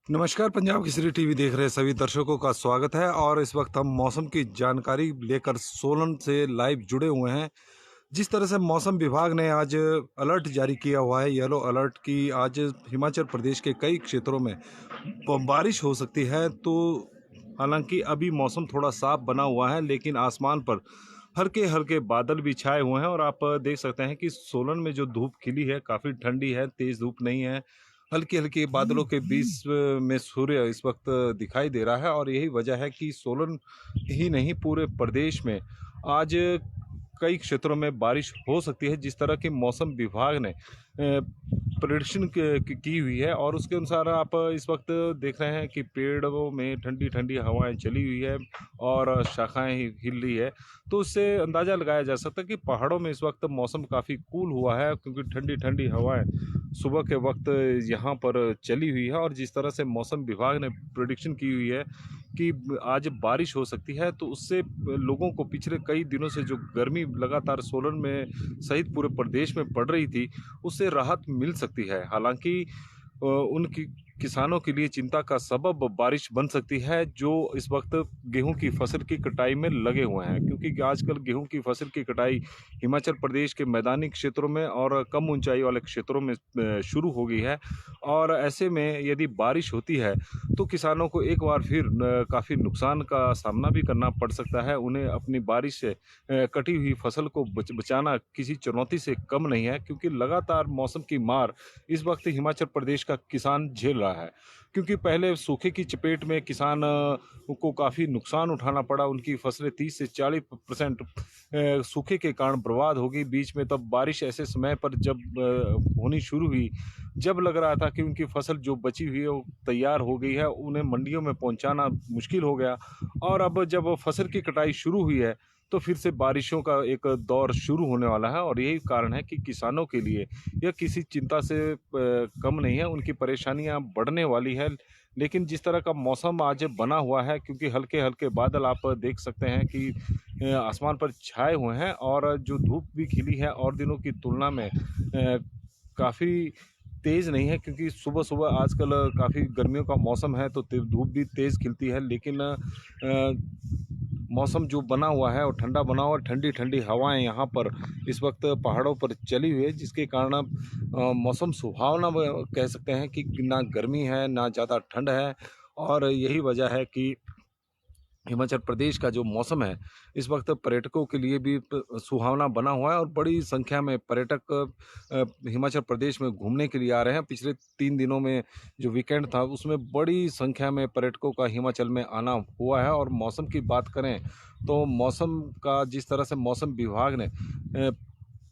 नमस्कार। पंजाब केसरी टीवी देख रहे सभी दर्शकों का स्वागत है और इस वक्त हम मौसम की जानकारी लेकर सोलन से लाइव जुड़े हुए हैं। जिस तरह से मौसम विभाग ने आज अलर्ट जारी किया हुआ है, येलो अलर्ट की आज हिमाचल प्रदेश के कई क्षेत्रों में बारिश हो सकती है। तो हालांकि अभी मौसम थोड़ा साफ बना हुआ है, लेकिन आसमान पर हल्के हल्के बादल भी छाए हुए हैं और आप देख सकते हैं कि सोलन में जो धूप खिली है काफ़ी ठंडी है, तेज़ धूप नहीं है। हल्की हल्की बादलों के बीच में सूर्य इस वक्त दिखाई दे रहा है और यही वजह है कि सोलन ही नहीं पूरे प्रदेश में आज कई क्षेत्रों में बारिश हो सकती है। जिस तरह की मौसम विभाग ने प्रेडिक्शन की हुई है और उसके अनुसार आप इस वक्त देख रहे हैं कि पेड़ों में ठंडी ठंडी हवाएं चली हुई है और शाखाएं हिल रही है। तो उससे अंदाज़ा लगाया जा सकता है कि पहाड़ों में इस वक्त मौसम काफ़ी कूल हुआ है, क्योंकि ठंडी ठंडी हवाएं सुबह के वक्त यहाँ पर चली हुई है। और जिस तरह से मौसम विभाग ने प्रेडिक्शन की हुई है कि आज बारिश हो सकती है, तो उससे लोगों को पिछले कई दिनों से जो गर्मी लगातार सोलन में सहित पूरे प्रदेश में पड़ रही थी, उससे राहत मिल सकती है। हालांकि उनकी किसानों के लिए चिंता का सबब बारिश बन सकती है, जो इस वक्त गेहूं की फसल की कटाई में लगे हुए हैं, क्योंकि आजकल गेहूं की फसल की कटाई हिमाचल प्रदेश के मैदानी क्षेत्रों में और कम ऊंचाई वाले क्षेत्रों में शुरू हो गई है। और ऐसे में यदि बारिश होती है तो किसानों को एक बार फिर काफ़ी नुकसान का सामना भी करना पड़ सकता है। उन्हें अपनी बारिश से कटी हुई फसल को बचाना किसी चुनौती से कम नहीं है, क्योंकि लगातार मौसम की मार इस वक्त हिमाचल प्रदेश का किसान झेल रहा है। क्योंकि पहले सूखे की चपेट में किसान को काफ़ी नुकसान उठाना पड़ा, उनकी फसलें 30 से 40% सूखे के कारण बर्बाद हो गई। बीच में तब बारिश ऐसे समय पर जब होनी शुरू हुई, जब लग रहा था कि उनकी फसल जो बची हुई है वो तैयार हो गई है, उन्हें मंडियों में पहुंचाना मुश्किल हो गया। और अब जब फसल की कटाई शुरू हुई है, तो फिर से बारिशों का एक दौर शुरू होने वाला है। और यही कारण है कि किसानों के लिए यह किसी चिंता से कम नहीं है, उनकी परेशानियां बढ़ने वाली है। लेकिन जिस तरह का मौसम आज बना हुआ है, क्योंकि हल्के हल्के बादल आप देख सकते हैं कि आसमान पर छाए हुए हैं और जो धूप भी खिली है और दिनों की तुलना में काफ़ी तेज़ नहीं है, क्योंकि सुबह सुबह आजकल काफ़ी गर्मियों का मौसम है तो धूप भी तेज़ खिलती है। लेकिन मौसम जो बना हुआ है और ठंडा बना हुआ, ठंडी ठंडी हवाएं यहाँ पर इस वक्त पहाड़ों पर चली हुई है, जिसके कारण मौसम सुहावना कह सकते हैं कि ना गर्मी है ना ज़्यादा ठंड है। और यही वजह है कि हिमाचल प्रदेश का जो मौसम है इस वक्त पर्यटकों के लिए भी सुहावना बना हुआ है और बड़ी संख्या में पर्यटक हिमाचल प्रदेश में घूमने के लिए आ रहे हैं। पिछले 3 दिनों में जो वीकेंड था उसमें बड़ी संख्या में पर्यटकों का हिमाचल में आना हुआ है। और मौसम की बात करें तो मौसम का जिस तरह से मौसम विभाग ने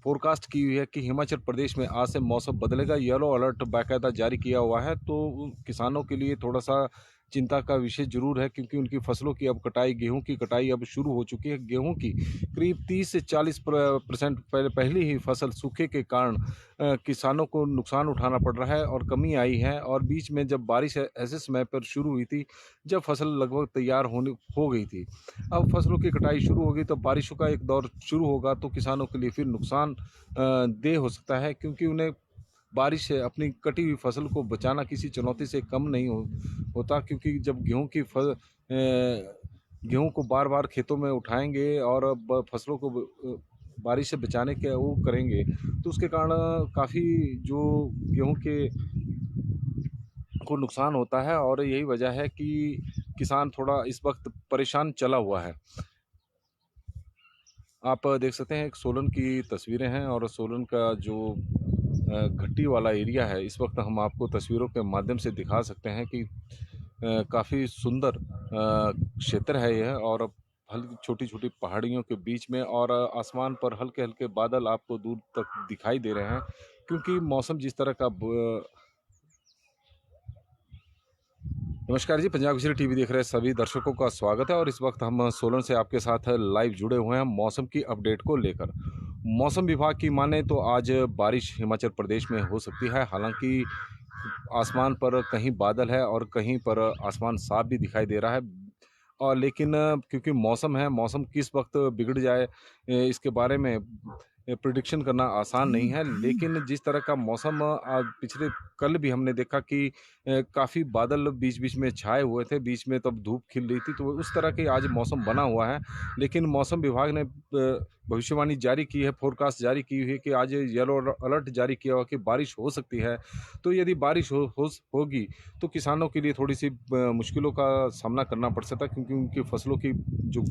फोरकास्ट की हुई है कि हिमाचल प्रदेश में आज से मौसम बदलेगा, येलो अलर्ट बाकायदा जारी किया हुआ है, तो किसानों के लिए थोड़ा सा चिंता का विषय जरूर है, क्योंकि उनकी फसलों की अब कटाई, गेहूं की कटाई अब शुरू हो चुकी है। गेहूं की करीब 30 से 40% पहली ही फसल सूखे के कारण किसानों को नुकसान उठाना पड़ रहा है और कमी आई है। और बीच में जब बारिश ऐसे समय पर शुरू हुई थी जब फसल लगभग तैयार होने हो गई थी, अब फसलों की कटाई शुरू होगी तो बारिशों का एक दौर शुरू होगा, तो किसानों के लिए फिर नुकसान देह हो सकता है, क्योंकि उन्हें बारिश से अपनी कटी हुई फसल को बचाना किसी चुनौती से कम नहीं होता। क्योंकि जब गेहूं को बार बार खेतों में उठाएंगे और फसलों को बारिश से बचाने के वो करेंगे, तो उसके कारण काफ़ी जो गेहूं के को नुकसान होता है। और यही वजह है कि किसान थोड़ा इस वक्त परेशान चला हुआ है। आप देख सकते हैं एक सोलन की तस्वीरें हैं और सोलन का जो घट्टी वाला एरिया है, इस वक्त हम आपको तस्वीरों के माध्यम से दिखा सकते हैं कि काफ़ी सुंदर क्षेत्र है यह। और हल्की छोटी छोटी पहाड़ियों के बीच में और आसमान पर हल्के हल्के बादल आपको दूर तक दिखाई दे रहे हैं, क्योंकि मौसम जिस तरह का नमस्कार जी, पंजाब केसरी टीवी देख रहे सभी दर्शकों का स्वागत है और इस वक्त हम सोलन से आपके साथ लाइव जुड़े हुए हैं मौसम की अपडेट को लेकर। मौसम विभाग की माने तो आज बारिश हिमाचल प्रदेश में हो सकती है। हालांकि आसमान पर कहीं बादल है और कहीं पर आसमान साफ भी दिखाई दे रहा है। और लेकिन क्योंकि मौसम है, मौसम किस वक्त बिगड़ जाए इसके बारे में प्रिडिक्शन करना आसान नहीं है, लेकिन जिस तरह का मौसम पिछले कल भी हमने देखा कि काफ़ी बादल बीच-बीच में छाए हुए थे, बीच में तब धूप खिल रही थी, तो उस तरह के आज मौसम बना हुआ है। लेकिन मौसम विभाग ने भविष्यवाणी जारी की है, फ़ोरकास्ट जारी की हुई है कि आज येलो अलर्ट जारी किया हुआ कि बारिश हो सकती है। तो यदि बारिश होगी, तो किसानों के लिए थोड़ी-सी मुश्किलों का सामना करना पड़ सकता है, क्योंकि उनकी फसलों की जो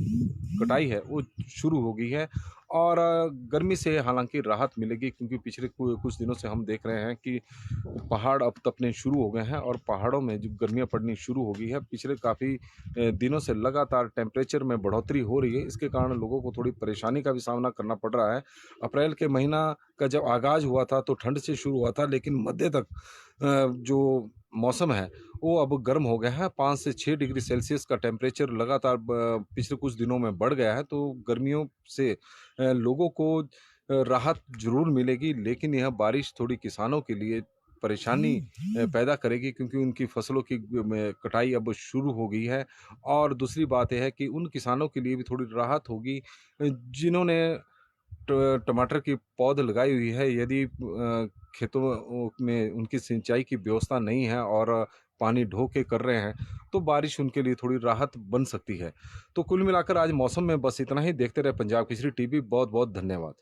कटाई है, वो शुरू हो गई है। और गर्मी से हालाँकि राहत मिलेगी, क्योंकि पिछले कुछ दिनों से हम देख रहे हैं कि पहाड़ अब तपने शुरू हो गए हैं और पहाड़ों में जो गर्मियाँ पड़नी शुरू हो गई है। पिछले काफ़ी दिनों से लगातार टेम्परेचर में बढ़ोतरी हो रही है। इसके कारण लोगों को थोड़ी परेशानी का भी सामना करना पड़ रहा है। अप्रैल के महीना का जब आगाज़ हुआ था तो ठंड से शुरू हुआ था, लेकिन मध्य तक जो मौसम है वो अब गर्म हो गया है। 5 से 6 डिग्री सेल्सियस का टेम्परेचर लगातार पिछले कुछ दिनों में बढ़ गया है। तो गर्मियों से लोगों को राहत ज़रूर मिलेगी, लेकिन यह बारिश थोड़ी किसानों के लिए परेशानी पैदा करेगी, क्योंकि उनकी फसलों की कटाई अब शुरू हो गई है। और दूसरी बात ये है कि उन किसानों के लिए भी थोड़ी राहत होगी जिन्होंने टमाटर की पौध लगाई हुई है। यदि खेतों में उनकी सिंचाई की व्यवस्था नहीं है और पानी ढो के कर रहे हैं, तो बारिश उनके लिए थोड़ी राहत बन सकती है। तो कुल मिलाकर आज मौसम में बस इतना ही। देखते रहे पंजाब केसरी टीवी। बहुत बहुत धन्यवाद।